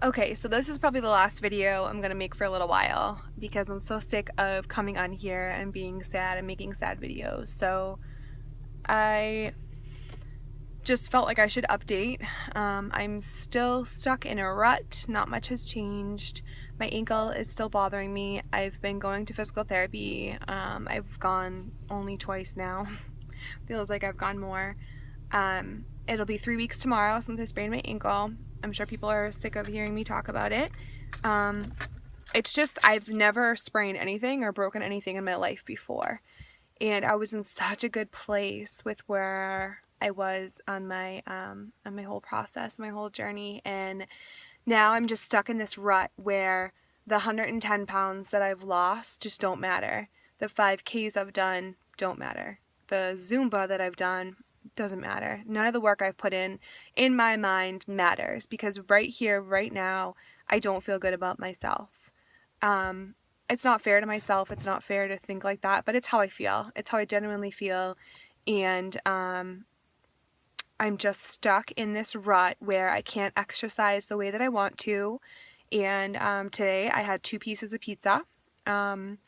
Okay, so this is probably the last video I'm gonna make for a little while because I'm so sick of coming on here and being sad and making sad videos. So I just felt like I should update. I'm still stuck in a rut. Not much has changed. My ankle is still bothering me. I've been going to physical therapy. I've gone only twice now. Feels like I've gone more. It'll be 3 weeks tomorrow since I sprained my ankle. I'm sure people are sick of hearing me talk about it. Um, it's just I've never sprained anything or broken anything in my life before. And I was in such a good place with where I was on my whole process, my whole journey, and now I'm just stuck in this rut where the 110 pounds that I've lost just don't matter. The 5Ks I've done don't matter. The Zumba that I've done doesn't matter. None of the work I've put in my mind matters because right here, right now, I don't feel good about myself. Um, it's not fair to myself. It's not fair to think like that, but it's how I feel. It's how I genuinely feel. And I'm just stuck in this rut where I can't exercise the way that I want to. And today I had 2 pieces of pizza. Um,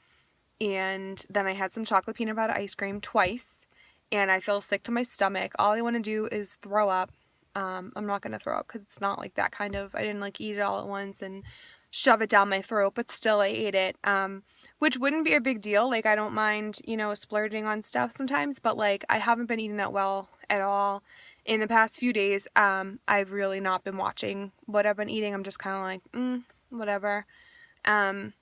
and then I had some chocolate peanut butter ice cream twice. And I feel sick to my stomach. All I want to do is throw up. I'm not going to throw up because it's not like that kind of, I didn't like eat it all at once and shove it down my throat, but still I ate it, which wouldn't be a big deal. Like, I don't mind, splurging on stuff sometimes, but like, I haven't been eating that well at all in the past few days. I've really not been watching what I've been eating. I'm just kind of like, whatever. Um,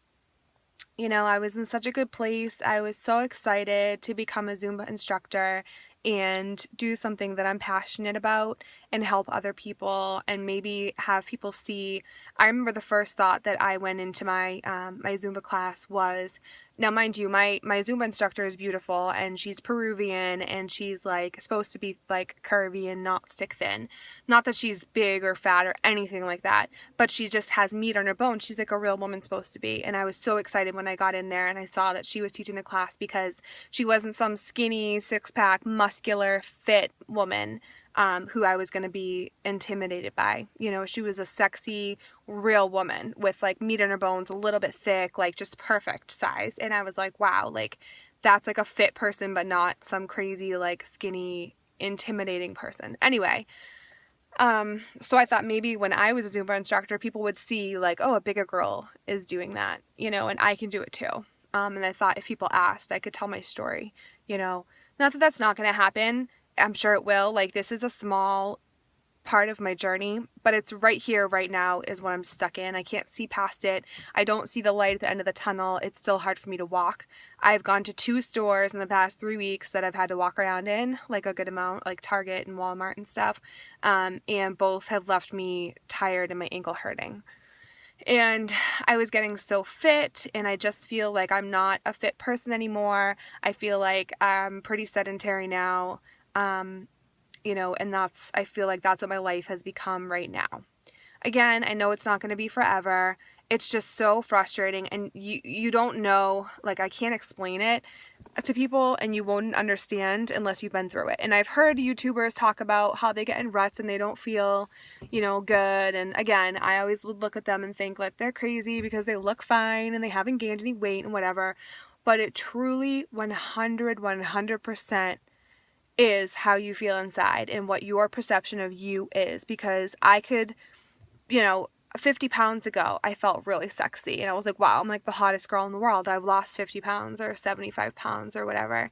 I was in such a good place. I was so excited to become a Zumba instructor and do something that I'm passionate about and help other people and maybe have people see. I remember the first thought that I went into my Zumba class was, now mind you, my Zumba instructor is beautiful and she's Peruvian and she's like supposed to be like curvy and not stick thin. Not that she's big or fat or anything like that, but she just has meat on her bones. She's like a real woman supposed to be. And I was so excited when I got in there and I saw that she was teaching the class because she wasn't some skinny, six-pack, muscular, fit woman who I was going to be intimidated by. She was a sexy, real woman with like meat on her bones, a little bit thick, like just perfect size. And I was like, wow, like that's like a fit person, but not some crazy, like skinny, intimidating person. Anyway, so I thought maybe when I was a Zumba instructor, people would see like, oh, a bigger girl is doing that, and I can do it too. And I thought if people asked, I could tell my story, not that that's not going to happen. I'm sure it will. Like, this is a small part of my journey, but it's right here, right now is what I'm stuck in. I can't see past it. I don't see the light at the end of the tunnel. It's still hard for me to walk. I've gone to 2 stores in the past 3 weeks that I've had to walk around in, like a good amount, like Target and Walmart and stuff. And both have left me tired and my ankle hurting. And I was getting so fit, and I just feel like I'm not a fit person anymore. I feel like I'm pretty sedentary now. And I feel like that's what my life has become right now. Again, I know it's not going to be forever. It's just so frustrating, and you don't know, like, I can't explain it to people, and you won't understand unless you've been through it. And I've heard YouTubers talk about how they get in ruts and they don't feel, good. And again, I always would look at them and think like they're crazy because they look fine and they haven't gained any weight and whatever. But it truly 100% is how you feel inside and what your perception of you is. Because I could, 50 pounds ago, I felt really sexy. And I was like, wow, I'm like the hottest girl in the world. I've lost 50 pounds or 75 pounds or whatever.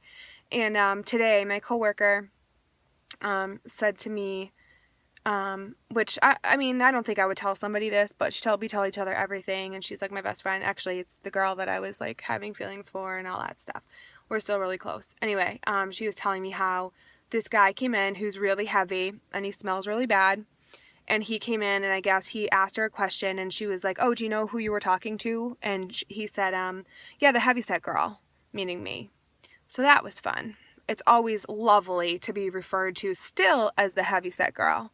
And today, my coworker said to me, which I mean, I don't think I would tell somebody this, but we tell each other everything. And she's like my best friend. Actually, it's the girl that I was like having feelings for and all that stuff. We're still really close. Anyway, she was telling me how this guy came in who's really heavy and he smells really bad. And he came in and I guess he asked her a question and she was like, oh, do you know who you were talking to? And he said, yeah, the heavyset girl, meaning me. So that was fun. It's always lovely to be referred to still as the heavyset girl.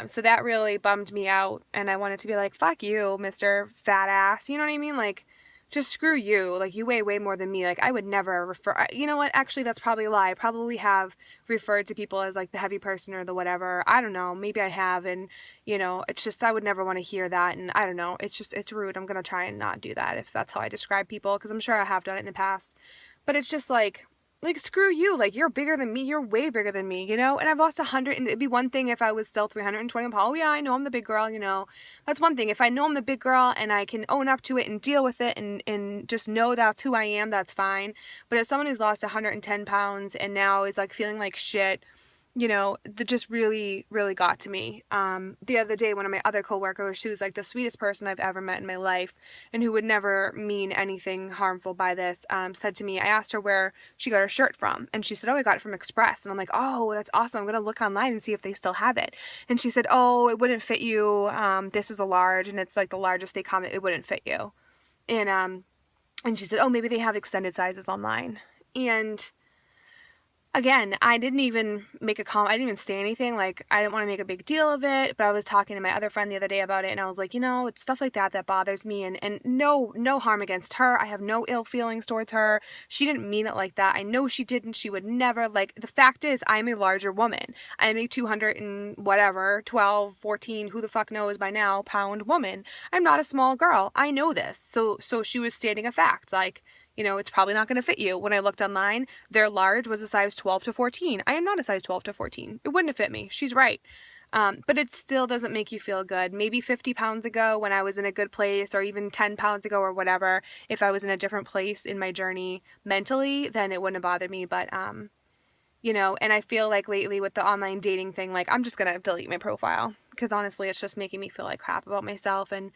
So that really bummed me out, and I wanted to be like, fuck you, Mr. Fat Ass. You know what I mean? Like, just screw you. Like, you weigh way more than me. Like, I would never refer, you know what, actually that's probably a lie. I probably have referred to people as like the heavy person or the whatever. I don't know, maybe I have, and you know, it's just, I would never want to hear that, and I don't know, it's just, it's rude. I'm gonna try and not do that if that's how I describe people, because I'm sure I have done it in the past, but it's just like screw you. Like, you're bigger than me, you're way bigger than me, you know. And I've lost 100, and it'd be one thing if I was still 320 pounds. Oh yeah, I know I'm the big girl, you know, that's one thing. If I know I'm the big girl and I can own up to it and deal with it and just know that's who I am, that's fine. But as someone who's lost 110 pounds and now is like feeling like shit, you know, that just really, really got to me. The other day, one of my other coworkers, who's like the sweetest person I've ever met in my life and who would never mean anything harmful by this, said to me, I asked her where she got her shirt from, and she said, oh, I got it from Express. And I'm like, oh, that's awesome. I'm going to look online and see if they still have it. And she said, oh, it wouldn't fit you. This is a large, and it's like the largest they come, it wouldn't fit you. And she said, oh, maybe they have extended sizes online. And again, I didn't even make a comment. I didn't even say anything. Like, I didn't want to make a big deal of it, but I was talking to my other friend the other day about it, and I was like, you know, it's stuff like that that bothers me, and no harm against her. I have no ill feelings towards her. She didn't mean it like that. I know she didn't. She would never. Like, the fact is, I'm a larger woman. I'm a 200 and whatever, 12, 14, who the fuck knows by now, pound woman. I'm not a small girl. I know this. So she was stating a fact. Like, you know, it's probably not going to fit you. When I looked online, their large was a size 12 to 14. I am not a size 12 to 14. It wouldn't have fit me. She's right. But it still doesn't make you feel good. Maybe 50 pounds ago when I was in a good place, or even 10 pounds ago or whatever, if I was in a different place in my journey mentally, then it wouldn't have bothered me. But, you know, and I feel like lately with the online dating thing, like, I'm just going to delete my profile, because honestly, it's just making me feel like crap about myself. And,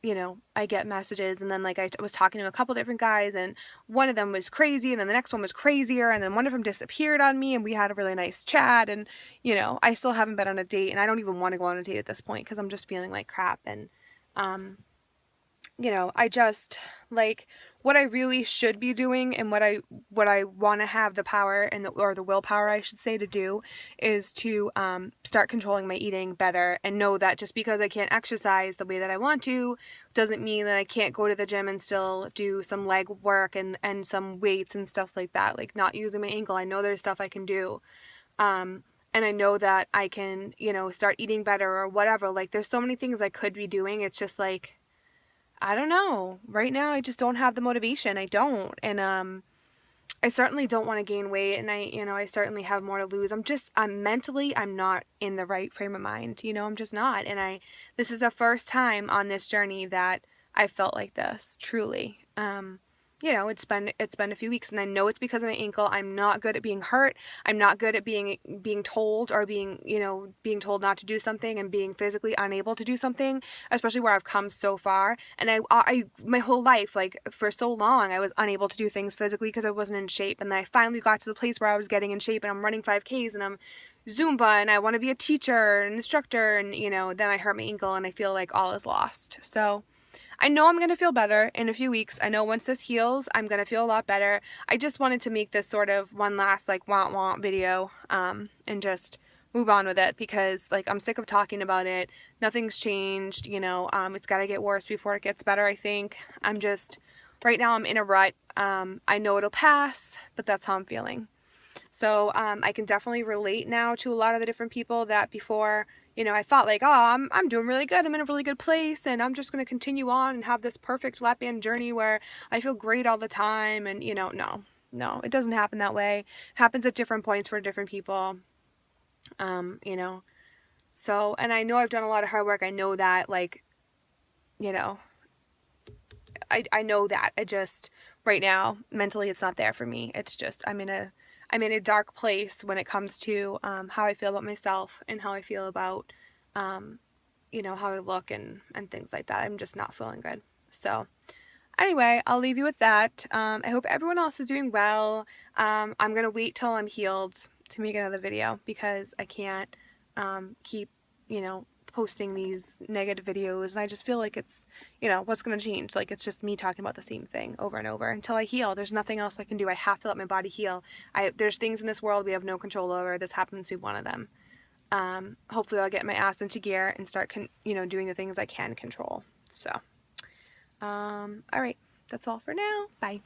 you know, I get messages, and then like I was talking to a couple different guys, and one of them was crazy, and then the next one was crazier, and then one of them disappeared on me, and we had a really nice chat, and you know, I still haven't been on a date, and I don't even want to go on a date at this point because I'm just feeling like crap. And you know, I just, like, what I really should be doing, and what I want to have the power and the willpower, I should say, to do, is to start controlling my eating better, and know that just because I can't exercise the way that I want to doesn't mean that I can't go to the gym and still do some leg work and some weights and stuff like that, like not using my ankle. I know there's stuff I can do. And I know that I can, you know, start eating better or whatever. Like, there's so many things I could be doing. It's just like, I don't know. Right now, I just don't have the motivation. I don't. And I certainly don't want to gain weight. And I certainly have more to lose. I'm mentally, I'm not in the right frame of mind. You know, I'm just not. And this is the first time on this journey that I felt like this, truly. You know, it's been a few weeks, and I know it's because of my ankle. I'm not good at being hurt. I'm not good at being told, or being told not to do something, and being physically unable to do something, especially where I've come so far. And I my whole life, like for so long, I was unable to do things physically because I wasn't in shape. And then I finally got to the place where I was getting in shape, and I'm running 5Ks, and I'm Zumba, and I want to be a teacher, an instructor, and you know, then I hurt my ankle, and I feel like all is lost. So I know I'm going to feel better in a few weeks. I know once this heals, I'm going to feel a lot better. I just wanted to make this sort of one last like want video, and just move on with it, because like I'm sick of talking about it. Nothing's changed, you know. It's got to get worse before it gets better, I think. Right now I'm in a rut. I know it'll pass, but that's how I'm feeling. So I can definitely relate now to a lot of the different people that before, you know, I thought like, oh, I'm doing really good. I'm in a really good place, and I'm just going to continue on and have this perfect lap band journey where I feel great all the time. And, you know, no, it doesn't happen that way. It happens at different points for different people. You know, so, and I know I've done a lot of hard work. I know that, like, you know, I know that. I just, right now, mentally, it's not there for me. It's just, I'm in a dark place when it comes to how I feel about myself, and how I feel about, you know, how I look and things like that. I'm just not feeling good. So anyway, I'll leave you with that. I hope everyone else is doing well. I'm going to wait till I'm healed to make another video, because I can't keep, you know, posting these negative videos, and I just feel like it's, you know, what's going to change? Like, it's just me talking about the same thing over and over until I heal. There's nothing else I can do. I have to let my body heal. There's things in this world we have no control over. This happens to be one of them. Hopefully I'll get my ass into gear and start, you know, doing the things I can control. So, Alright, that's all for now. Bye.